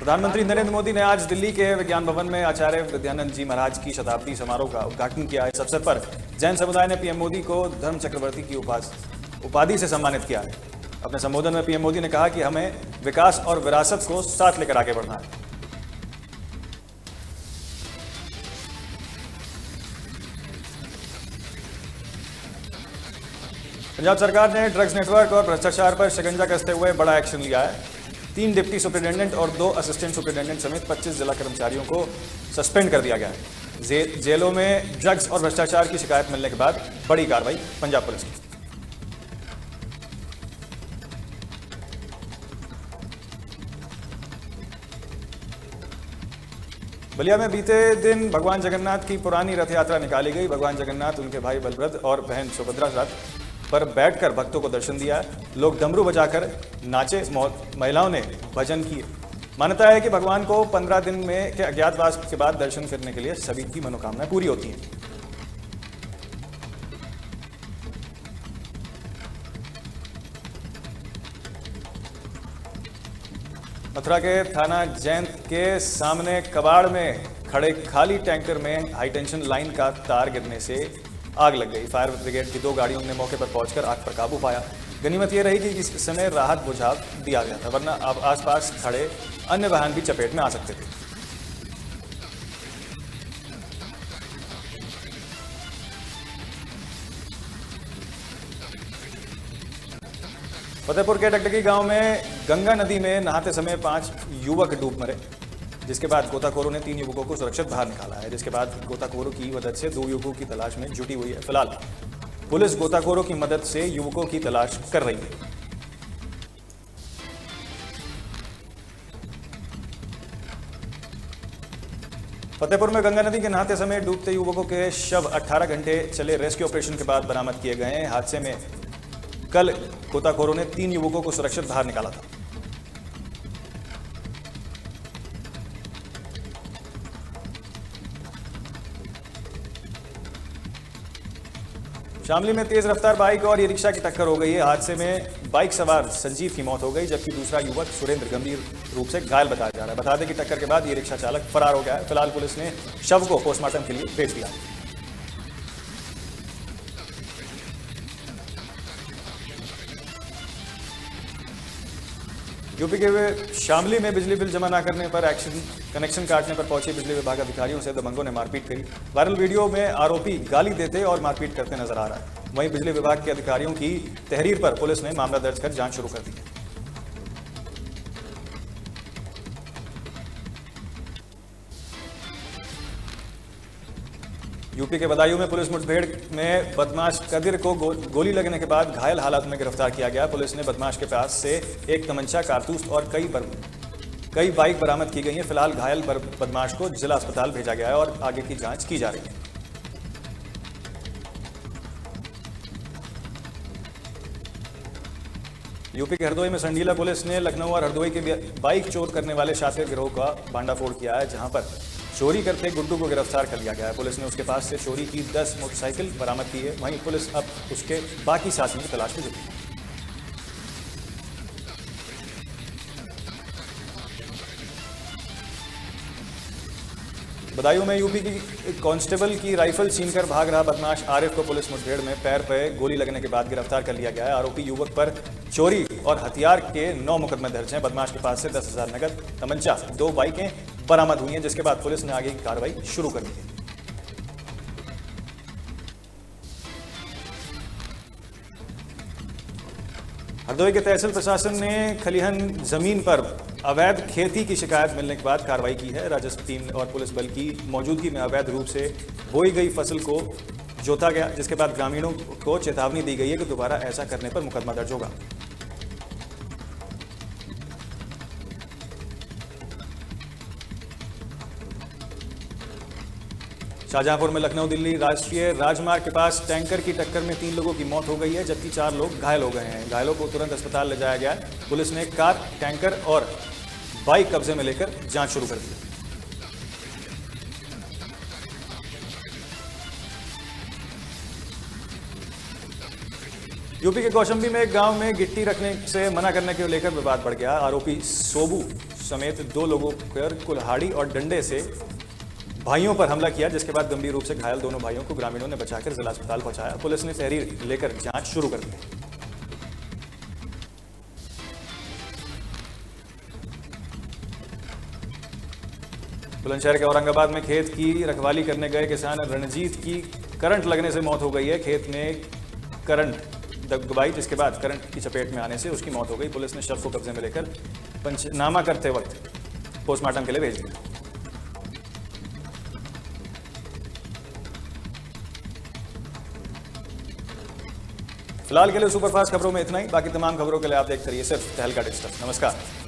प्रधानमंत्री नरेंद्र मोदी ने आज दिल्ली के विज्ञान भवन में आचार्य विद्यानंद जी महाराज की शताब्दी समारोह का उद्घाटन किया। इस अवसर पर जैन समुदाय ने पीएम मोदी को धर्म चक्रवर्ती की उपाधि से सम्मानित किया है। अपने संबोधन में पीएम मोदी ने कहा कि हमें विकास और विरासत को साथ लेकर आगे बढ़ना है। पंजाब सरकार ने ड्रग्स नेटवर्क और भ्रष्टाचार पर शिकंजा कसते हुए बड़ा एक्शन लिया है। 3 डिप्टी सुपरिटेंडेंट और 2 असिस्टेंट सुपरिटेंडेंट समेत 25 जिला कर्मचारियों को सस्पेंड कर दिया गया है। जेलों में ड्रग्स और भ्रष्टाचार की शिकायत मिलने के बाद बड़ी कार्रवाई पंजाब पुलिस की। बलिया में बीते दिन भगवान जगन्नाथ की पुरानी रथ यात्रा निकाली गई। भगवान जगन्नाथ, उनके भाई बलभद्र और बहन सुभद्रा रथ पर बैठकर भक्तों को दर्शन दिया। लोग डमरू बजाकर नाचे, महिलाओं ने भजन किए। मान्यता है कि भगवान को 15 दिन में के अज्ञातवास के बाद दर्शन करने के लिए सभी की मनोकामनाएं पूरी होती हैं। मथुरा के थाना जैन के सामने कबाड़ में खड़े खाली टैंकर में हाईटेंशन लाइन का तार गिरने से आग लग गई। फायर ब्रिगेड की 2 गाड़ियों ने मौके पर पहुंचकर आग पर काबू पाया। गनीमत यह रही कि इस समय राहत बुझाव दिया गया था, वरना अब आसपास खड़े अन्य वाहन भी चपेट में आ सकते थे। फतेहपुर के टकटकी गांव में गंगा नदी में नहाते समय 5 युवक डूब मरे, जिसके बाद गोताखोरों ने 3 युवकों को सुरक्षित बाहर निकाला है। जिसके बाद गोताखोरों की मदद से 2 युवकों की तलाश में जुटी हुई है। फिलहाल पुलिस गोताखोरों की मदद से युवकों की तलाश कर रही है। फतेहपुर में गंगा नदी के नहाते समय डूबते युवकों के शव 18 घंटे चले रेस्क्यू ऑपरेशन के बाद बरामद किए गए हैं। हादसे में कल गोताखोरों ने 3 युवकों को सुरक्षित बाहर निकाला था। शामली में तेज रफ्तार बाइक और ई रिक्शा की टक्कर हो गई है। हादसे में बाइक सवार संजीव की मौत हो गई, जबकि दूसरा युवक सुरेंद्र गंभीर रूप से घायल बताया जा रहा है। बता दें कि टक्कर के बाद ई रिक्शा चालक फरार हो गया है। फिलहाल पुलिस ने शव को पोस्टमार्टम के लिए भेज दिया। यूपी के शामली में बिजली बिल जमा न करने पर कनेक्शन काटने पर पहुंचे बिजली विभाग अधिकारियों से दबंगों ने मारपीट करी। वायरल वीडियो में आरोपी गाली देते और मारपीट करते नजर आ रहा है। वहीं बिजली विभाग के अधिकारियों की तहरीर पर पुलिस ने मामला दर्ज कर जांच शुरू कर दी। यूपी के बदायूं में पुलिस मुठभेड़ में बदमाश कदिर को गोली लगने के बाद घायल हालत में गिरफ्तार किया गया। पुलिस ने बदमाश के पास से एक तमंचा, कारतूस और कई बाइक बरामद की गई हैं। फिलहाल घायल बदमाश को जिला अस्पताल भेजा गया है और आगे की जांच की जा रही है। यूपी के हरदोई में संडीला पुलिस ने लखनऊ और हरदोई के बाइक चोर करने वाले शातिर गिरोह का भांडाफोड़ किया है, जहां पर चोरी करते गुड्डू को गिरफ्तार कर लिया गया है। पुलिस ने उसके पास से चोरी की 10 मोटरसाइकिल बरामद की है। वहीं पुलिस अब उसके बाकी साथियों की तलाश में जुटी है। बदायूं में यूपी की कांस्टेबल की राइफल छीनकर भाग रहा बदमाश आरिफ को पुलिस मुठभेड़ में पैर पर गोली लगने के बाद गिरफ्तार कर लिया गया है। आरोपी युवक पर चोरी और हथियार के 9 मुकदमे दर्ज हैं। बदमाश के पास से 10,000 नकद, तमंचा, 2 बाइकें बरामद हुई हैं, जिसके बाद पुलिस ने आगे की कार्रवाई शुरू कर दी है। हरदोई के तहसील प्रशासन ने खलिहन जमीन पर अवैध खेती की शिकायत मिलने के बाद कार्रवाई की है। राजस्व टीम और पुलिस बल की मौजूदगी में अवैध रूप से बोई गई फसल को जोता गया, जिसके बाद ग्रामीणों को चेतावनी दी गई है कि दोबारा ऐसा करने पर मुकदमा दर्ज होगा। शाहजहांपुर में लखनऊ दिल्ली राष्ट्रीय राजमार्ग के पास टैंकर की टक्कर में 3 लोगों की मौत हो गई है, जबकि 4 लोग घायल हो गए हैं। घायलों को तुरंत अस्पताल ले जाया गया है। पुलिस ने कार, टैंकर और बाइक कब्जे में लेकर जांच शुरू कर दी। यूपी के कौशंबी में एक गांव में गिट्टी रखने से मना करने को लेकर विवाद बढ़ गया। आरोपी सोबू समेत 2 लोगों पर कुल्हाड़ी और डंडे से भाइयों पर हमला किया, जिसके बाद गंभीर रूप से घायल दोनों भाइयों को ग्रामीणों ने बचाकर जिला अस्पताल पहुंचाया। पुलिस ने तहरीर लेकर जांच शुरू कर दी है। बुलंदशहर के औरंगाबाद में खेत की रखवाली करने गए किसान रणजीत की करंट लगने से मौत हो गई है। खेत में करंट दबाई, जिसके बाद करंट की चपेट में आने से उसकी मौत हो गई। पुलिस ने शव को कब्जे में लेकर पंचनामा करते वक्त पोस्टमार्टम के लिए भेज दिया। फिलहाल के लिए सुपरफास्ट खबरों में इतना ही। बाकी तमाम खबरों के लिए आप देखते रहिए सिर्फ तहलका डिजिटल। नमस्कार।